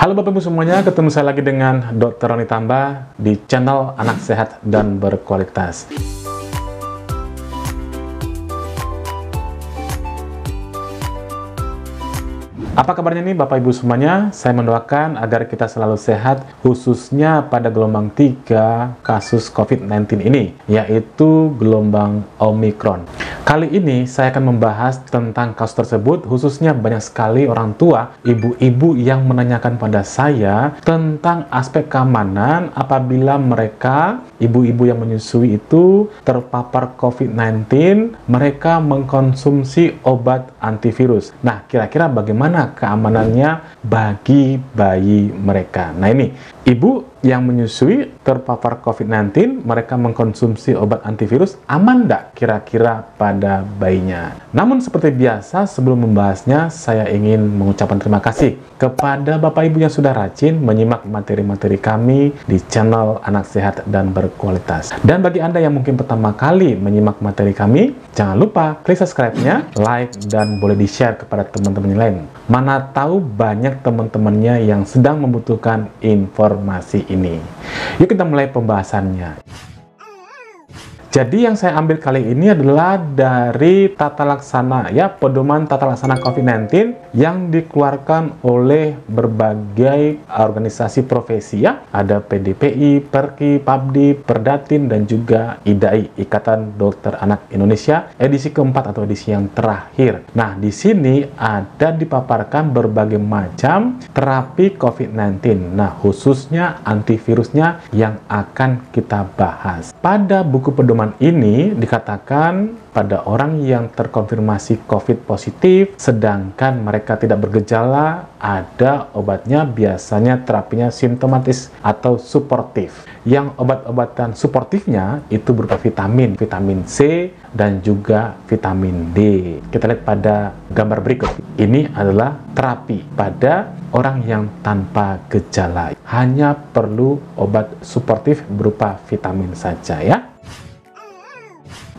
Halo Bapak Ibu semuanya, ketemu saya lagi dengan Dr. Roni Tamba di channel Anak Sehat dan Berkualitas. Apa kabarnya nih Bapak Ibu semuanya? Saya mendoakan agar kita selalu sehat, khususnya pada gelombang 3 kasus COVID-19 ini, yaitu gelombang Omicron. Kali ini saya akan membahas tentang kasus tersebut, khususnya banyak sekali orang tua, ibu-ibu yang menanyakan pada saya tentang aspek keamanan apabila mereka, ibu-ibu yang menyusui itu terpapar COVID-19, mereka mengkonsumsi obat antivirus. Nah, kira-kira bagaimana keamanannya bagi bayi mereka? Nah, ini ibu yang menyusui terpapar COVID-19, mereka mengkonsumsi obat antivirus, aman nggak kira-kira pada bayinya? Namun seperti biasa, sebelum membahasnya, saya ingin mengucapkan terima kasih kepada Bapak Ibu yang sudah rajin menyimak materi-materi kami di channel Anak Sehat dan Berkualitas. Dan bagi Anda yang mungkin pertama kali menyimak materi kami, jangan lupa klik subscribe-nya, like, dan boleh di-share kepada teman-teman yang lain. Mana tahu banyak teman-temannya yang sedang membutuhkan informasi ini. Yuk kita mulai pembahasannya. Jadi yang saya ambil kali ini adalah dari tata laksana, ya, pedoman tata laksana COVID-19 yang dikeluarkan oleh berbagai organisasi profesi, ya. Ada PDPI, PERKI, PABDI, Perdatin, dan juga IDAI, Ikatan Dokter Anak Indonesia, edisi keempat atau edisi yang terakhir. Nah, di sini ada dipaparkan berbagai macam terapi COVID-19. Nah, khususnya antivirusnya yang akan kita bahas. Pada buku pedoman ini dikatakan pada orang yang terkonfirmasi COVID positif, sedangkan mereka tidak bergejala, ada obatnya, biasanya terapinya simptomatis atau suportif. Yang obat-obatan suportifnya itu berupa vitamin C, dan juga vitamin D. Kita lihat pada gambar berikut. Ini adalah terapi pada orang yang tanpa gejala. Hanya perlu obat suportif berupa vitamin saja, ya.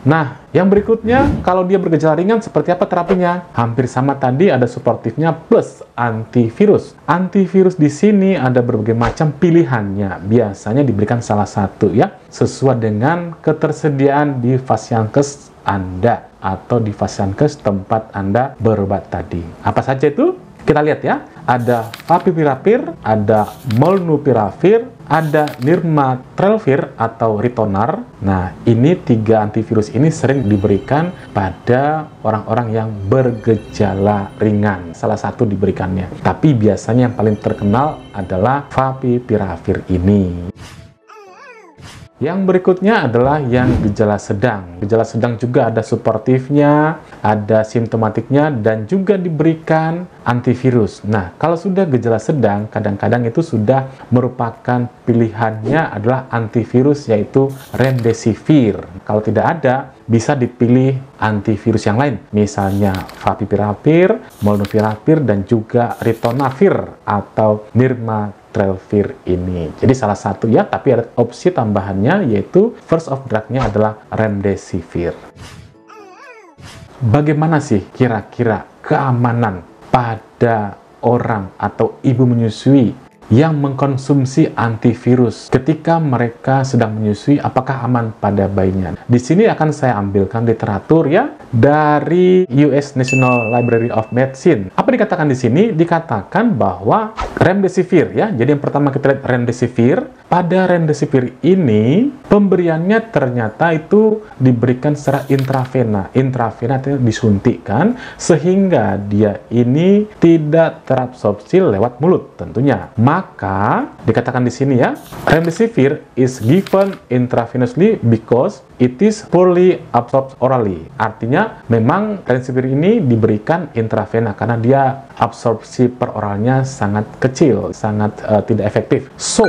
Nah, yang berikutnya, kalau dia bergejala ringan, seperti apa terapinya? Hampir sama tadi, ada suportifnya plus antivirus. Antivirus di sini ada berbagai macam pilihannya. Biasanya diberikan salah satu, ya, sesuai dengan ketersediaan di Fasiankes Anda atau di Fasiankes tempat Anda berobat tadi. Apa saja itu? Kita lihat, ya. Ada Favipiravir, ada Molnupiravir, ada Nirmatrelvir atau Ritonavir. Nah, ini 3 antivirus ini sering diberikan pada orang-orang yang bergejala ringan. Salah satu diberikannya. Tapi biasanya yang paling terkenal adalah Favipiravir ini. Yang berikutnya adalah yang gejala sedang. Gejala sedang juga ada suportifnya, ada simptomatiknya, dan juga diberikan antivirus. Nah, kalau sudah gejala sedang, kadang-kadang itu sudah merupakan pilihannya adalah antivirus, yaitu Remdesivir. Kalau tidak ada, bisa dipilih antivirus yang lain, misalnya Favipiravir, Molnupiravir, dan juga Ritonavir atau Nirmatrelvir ini. Jadi salah satu, ya, tapi ada opsi tambahannya, yaitu first of drug-nya adalah Remdesivir. Bagaimana sih kira-kira keamanan pada orang atau ibu menyusui yang mengkonsumsi antivirus ketika mereka sedang menyusui? Apakah aman pada bayinya? Di sini akan saya ambilkan literatur, ya, dari US National Library of Medicine. Apa dikatakan di sini? Dikatakan bahwa Remdesivir, ya. Jadi yang pertama kita lihat Remdesivir. Pada Remdesivir ini pemberiannya ternyata itu diberikan secara intravena. Intravena itu disuntikkan sehingga dia ini tidak terabsorpsi lewat mulut tentunya. Maka dikatakan di sini, ya, Remdesivir is given intravenously because it is poorly absorbed orally. Artinya memang Remdesivir ini diberikan intravena karena dia absorpsi peroralnya sangat kecil, sangat tidak efektif. So,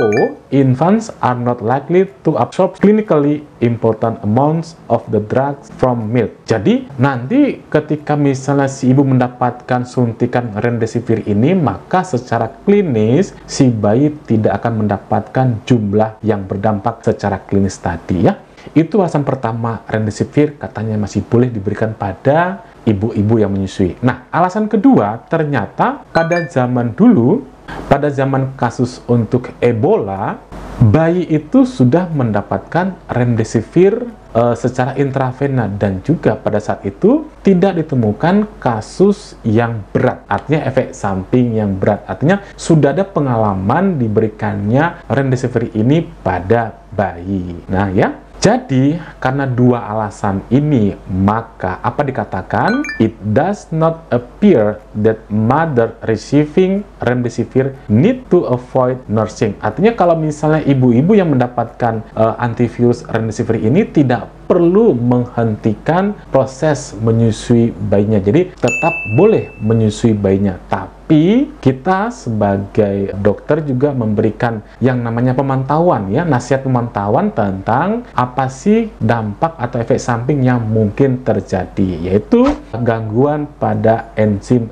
infants are not likely to absorb clinically important amounts of the drugs from milk. Jadi, nanti ketika misalnya si ibu mendapatkan suntikan Remdesivir ini, maka secara klinis si bayi tidak akan mendapatkan jumlah yang berdampak secara klinis tadi, ya. Itu alasan pertama Remdesivir katanya masih boleh diberikan pada ibu-ibu yang menyusui. Nah, alasan kedua, ternyata pada zaman dulu pada zaman kasus untuk Ebola, bayi itu sudah mendapatkan remdesivir secara intravena, dan juga pada saat itu tidak ditemukan kasus yang berat, artinya efek samping yang berat, artinya sudah ada pengalaman diberikannya remdesivir ini pada bayi. Nah ya, jadi karena dua alasan ini, maka apa dikatakan? It does not appear that mother receiving remdesivir need to avoid nursing. Artinya kalau misalnya ibu-ibu yang mendapatkan antivirus remdesivir ini tidak perlu menghentikan proses menyusui bayinya. Jadi tetap boleh menyusui bayinya. Tapi kita sebagai dokter juga memberikan yang namanya pemantauan, ya, nasihat pemantauan tentang apa sih dampak atau efek samping yang mungkin terjadi, yaitu gangguan pada enzim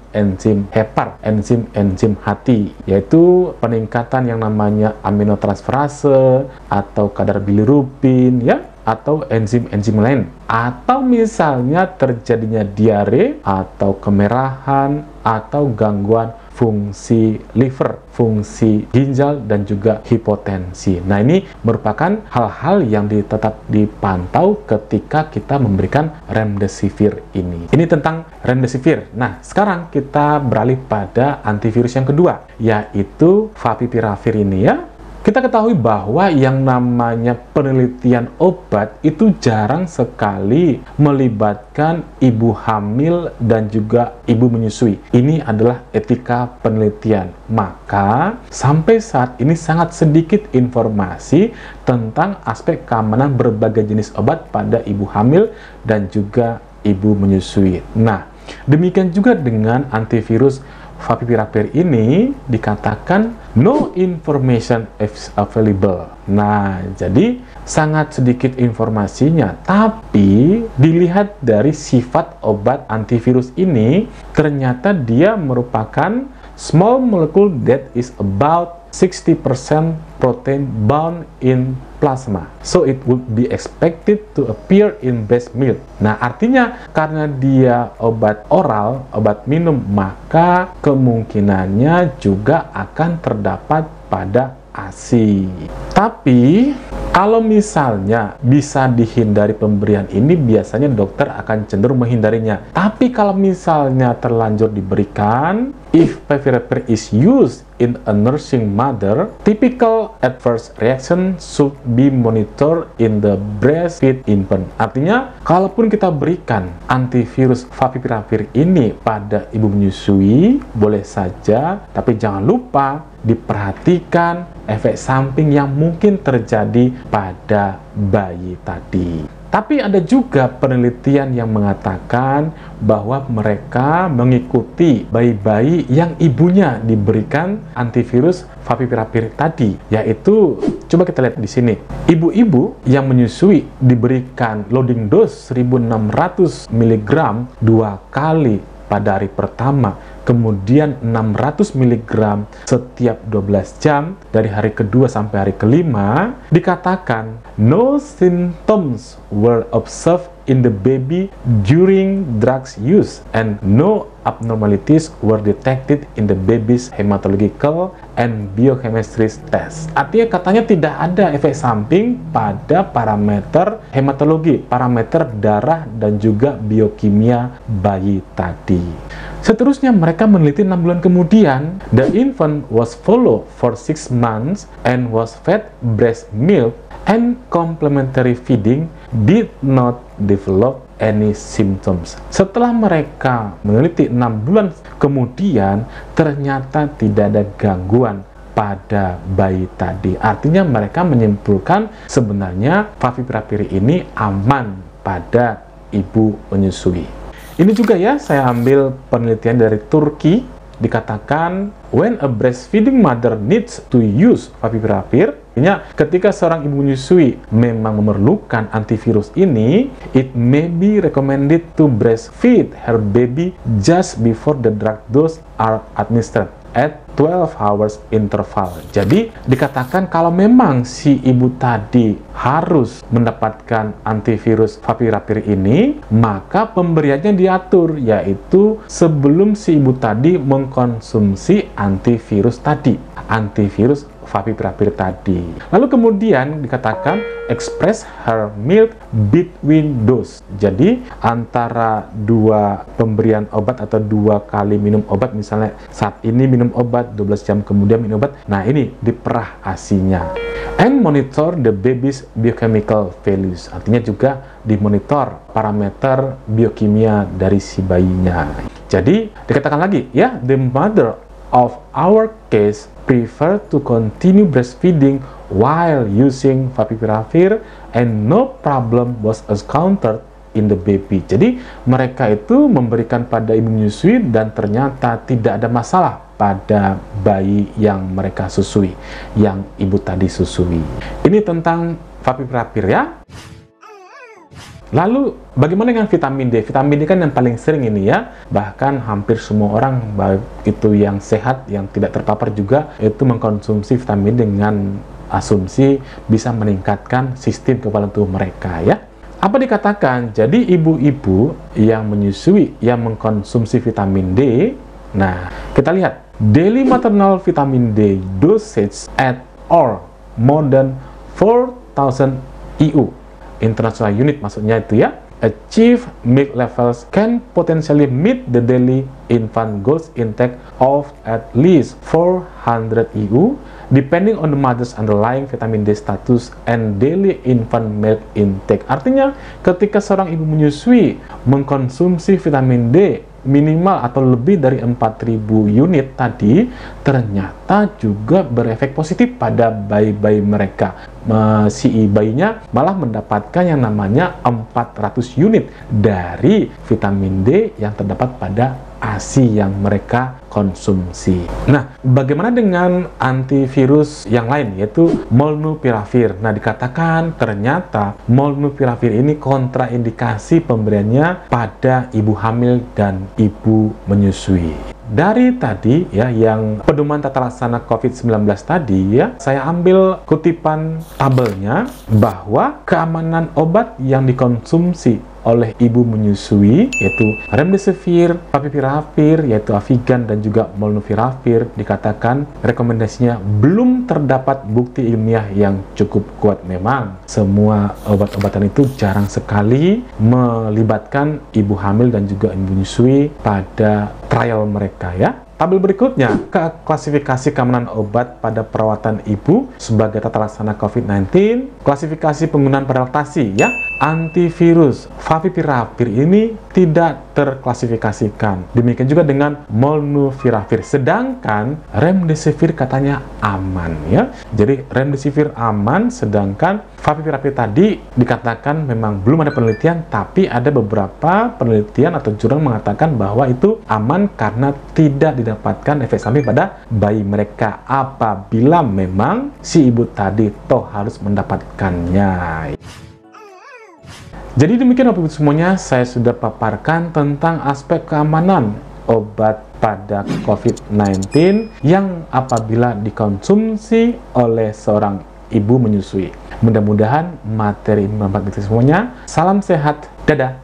hepar, enzim hati, yaitu peningkatan yang namanya aminotransferase atau kadar bilirubin, ya, atau enzim-enzim lain, atau misalnya terjadinya diare atau kemerahan atau gangguan fungsi liver, fungsi ginjal, dan juga hipotensi. Nah, ini merupakan hal-hal yang tetap dipantau ketika kita memberikan remdesivir ini. Ini tentang remdesivir. Nah, sekarang kita beralih pada antivirus yang kedua, yaitu favipiravir ini, ya. Kita ketahui bahwa yang namanya penelitian obat itu jarang sekali melibatkan ibu hamil dan juga ibu menyusui. Ini adalah etika penelitian. Maka sampai saat ini sangat sedikit informasi tentang aspek keamanan berbagai jenis obat pada ibu hamil dan juga ibu menyusui. Nah, demikian juga dengan antivirus favipiravir ini dikatakan no information is available. Nah, jadi sangat sedikit informasinya, tapi dilihat dari sifat obat antivirus ini, ternyata dia merupakan small molecule that is about 60% protein bound in plasma. So it would be expected to appear in breast milk. Nah, artinya karena dia obat oral, obat minum, maka kemungkinannya juga akan terdapat pada ASI. Tapi kalau misalnya bisa dihindari pemberian ini, biasanya dokter akan cenderung menghindarinya. Tapi kalau misalnya terlanjur diberikan, if favipiravir is used in a nursing mother, typical adverse reaction should be monitored in the breastfeed infant. Artinya, kalaupun kita berikan antivirus favipiravir ini pada ibu menyusui, boleh saja, tapi jangan lupa diperhatikan efek samping yang mungkin terjadi pada bayi tadi. Tapi ada juga penelitian yang mengatakan bahwa mereka mengikuti bayi-bayi yang ibunya diberikan antivirus favipiravir tadi, yaitu coba kita lihat di sini. Ibu-ibu yang menyusui diberikan loading dose 1600 mg 2 kali pada hari pertama, kemudian 600 mg setiap 12 jam dari hari kedua sampai hari kelima. Dikatakan no symptoms were observed in the baby during drugs use and no abnormalities were detected in the baby's hematological and biochemistry test. Artinya katanya tidak ada efek samping pada parameter hematologi, parameter darah dan juga biokimia bayi tadi. Seterusnya mereka meneliti 6 bulan kemudian. The infant was followed for 6 months and was fed breast milk and complementary feeding did not develop any symptoms. Setelah mereka meneliti 6 bulan kemudian, ternyata tidak ada gangguan pada bayi tadi. Artinya mereka menyimpulkan sebenarnya favipiravir ini aman pada ibu menyusui. Ini juga ya, saya ambil penelitian dari Turki. Dikatakan when a breastfeeding mother needs to use favipiravir, ketika seorang ibu menyusui memang memerlukan antivirus ini, it may be recommended to breastfeed her baby just before the drug dose are administered. at 12 hours interval. Jadi dikatakan kalau memang si ibu tadi harus mendapatkan antivirus favipiravir ini, maka pemberiannya diatur, yaitu sebelum si ibu tadi mengkonsumsi antivirus tadi, antivirus favipiravir tadi. Lalu kemudian dikatakan express her milk between dose. Jadi antara dua pemberian obat atau dua kali minum obat, misalnya saat ini minum obat, 12 jam kemudian minum obat, nah ini diperah ASI-nya. And monitor the baby's biochemical values. Artinya juga dimonitor parameter biokimia dari si bayinya. Jadi dikatakan lagi ya, the mother of our case prefer to continue breastfeeding while using favipiravir and no problem was encountered in the baby. Jadi mereka itu memberikan pada ibu menyusui dan ternyata tidak ada masalah pada bayi yang mereka susui, yang ibu tadi susui. Ini tentang favipiravir ya. Lalu bagaimana dengan vitamin D? Vitamin D kan yang paling sering ini ya, bahkan hampir semua orang, baik itu yang sehat, yang tidak terpapar juga, itu mengkonsumsi vitamin D dengan asumsi bisa meningkatkan sistem kekebalan tubuh mereka ya. Apa dikatakan? Jadi ibu-ibu yang menyusui, yang mengkonsumsi vitamin D, nah kita lihat, daily maternal vitamin D dosage at or more than 4,000 EU. International unit maksudnya itu ya, achieve milk levels can potentially meet the daily infant goals intake of at least 400 EU depending on the mother's underlying vitamin D status and daily infant milk intake. Artinya ketika seorang ibu menyusui mengkonsumsi vitamin D minimal atau lebih dari 4.000 unit tadi, ternyata juga berefek positif pada bayi-bayi mereka. Si bayinya malah mendapatkan yang namanya 400 unit dari vitamin D yang terdapat pada ASI yang mereka konsumsi. Nah, bagaimana dengan antivirus yang lain, yaitu molnupiravir? Nah, dikatakan ternyata molnupiravir ini kontraindikasi pemberiannya pada ibu hamil dan ibu menyusui. Dari tadi ya, yang pedoman tata laksana COVID-19 tadi ya, saya ambil kutipan tabelnya bahwa keamanan obat yang dikonsumsi oleh ibu menyusui, yaitu remdesivir, favipiravir, yaitu Avigan dan juga molnupiravir, dikatakan rekomendasinya belum terdapat bukti ilmiah yang cukup kuat. Memang semua obat-obatan itu jarang sekali melibatkan ibu hamil dan juga ibu menyusui pada trial mereka ya. Tabel berikutnya, klasifikasi keamanan obat pada perawatan ibu sebagai tata laksana COVID-19, klasifikasi penggunaan pada laktasi ya, antivirus favipiravir ini tidak terklasifikasikan. Demikian juga dengan molnupiravir, sedangkan remdesivir katanya aman ya. Jadi remdesivir aman, sedangkan favipiravir tadi dikatakan memang belum ada penelitian, tapi ada beberapa penelitian atau jurnal mengatakan bahwa itu aman karena tidak didapatkan efek samping pada bayi mereka apabila memang si ibu tadi toh harus mendapatkannya. Jadi demikian Bapak Ibu semuanya, saya sudah paparkan tentang aspek keamanan obat pada COVID-19 yang apabila dikonsumsi oleh seorang ibu menyusui. Mudah-mudahan materi ini bermanfaat bagi semuanya. Salam sehat, dadah.